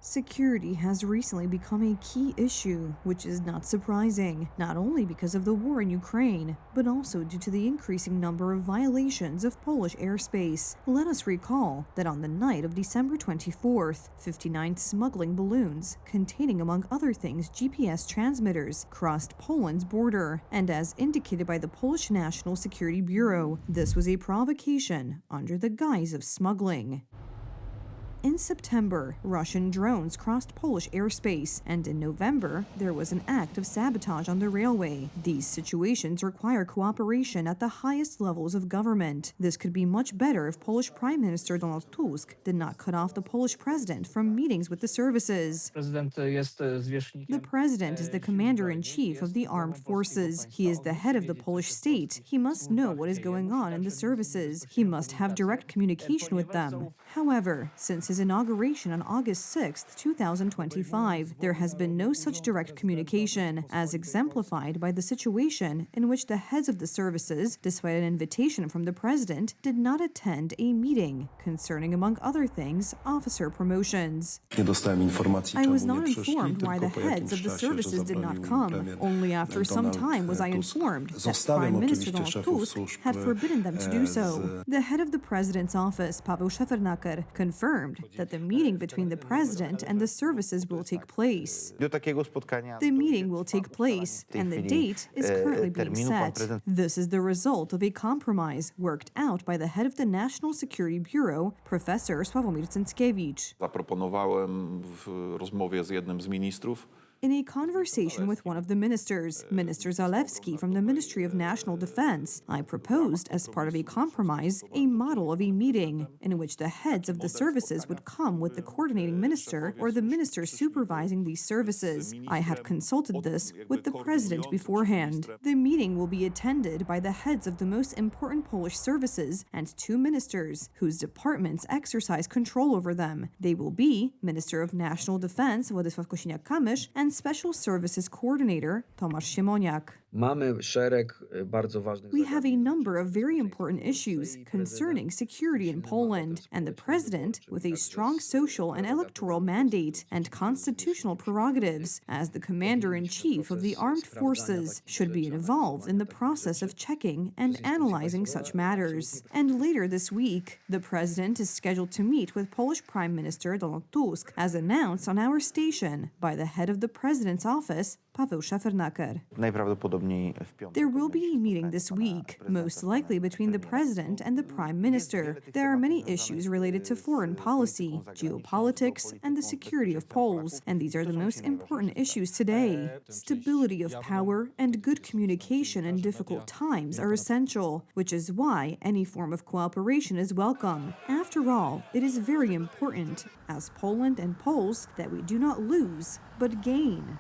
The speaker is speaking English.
Security has recently become a key issue, which is not surprising, not only because of the war in Ukraine, but also due to the increasing number of violations of Polish airspace. Let us recall that on the night of December 24th, 59 smuggling balloons, containing among other things GPS transmitters, crossed Poland's border, and as indicated by the Polish National Security Bureau, this was a provocation under the guise of smuggling. In September, Russian drones crossed Polish airspace, and in November, there was an act of sabotage on the railway. These situations require cooperation at the highest levels of government. This could be much better if Polish Prime Minister Donald Tusk did not cut off the Polish president from meetings with the services. The president is the commander-in-chief of the armed forces. He is the head of the Polish state. He must know what is going on in the services. He must have direct communication with them. However, since his inauguration on August 6, 2025, there has been no such direct communication, as exemplified by the situation in which the heads of the services, despite an invitation from the president, did not attend a meeting concerning, among other things, officer promotions. I was not informed why the heads of the services did not come. Only after some time was I informed that Prime Minister Donald Tusk had forbidden them to do so. The head of the president's office, Paweł Szefernaker, confirmed that the meeting between the president and the services will take place. The meeting will take place, and the date is currently being set. This is the result of a compromise worked out by the head of the National Security Bureau, Professor Sławomir Cęckiewicz. Zaproponowałem w rozmowie z jednym z ministrów. In a conversation with one of the ministers, Minister Zalewski from the Ministry of National Defense, I proposed, as part of a compromise, a model of a meeting in which the heads of the services would come with the coordinating minister or the minister supervising these services. I have consulted this with the president beforehand. The meeting will be attended by the heads of the most important Polish services and two ministers, whose departments exercise control over them. They will be Minister of National Defense Władysław Kosiniak-Kamysz and Special Services Coordinator Tomasz Siemoniak. We have a number of very important issues concerning security in Poland, and the president, with a strong social and electoral mandate and constitutional prerogatives, as the commander-in-chief of the armed forces, should be involved in the process of checking and analyzing such matters. And later this week, the president is scheduled to meet with Polish Prime Minister Donald Tusk, as announced on our station by the head of the president's office, Paweł Szefernaker. There will be a meeting this week, most likely between the president and the prime minister. There are many issues related to foreign policy, geopolitics, and the security of Poles, and these are the most important issues today. Stability of power and good communication in difficult times are essential, which is why any form of cooperation is welcome. After all, it is very important, as Poland and Poles, that we do not lose, but gain.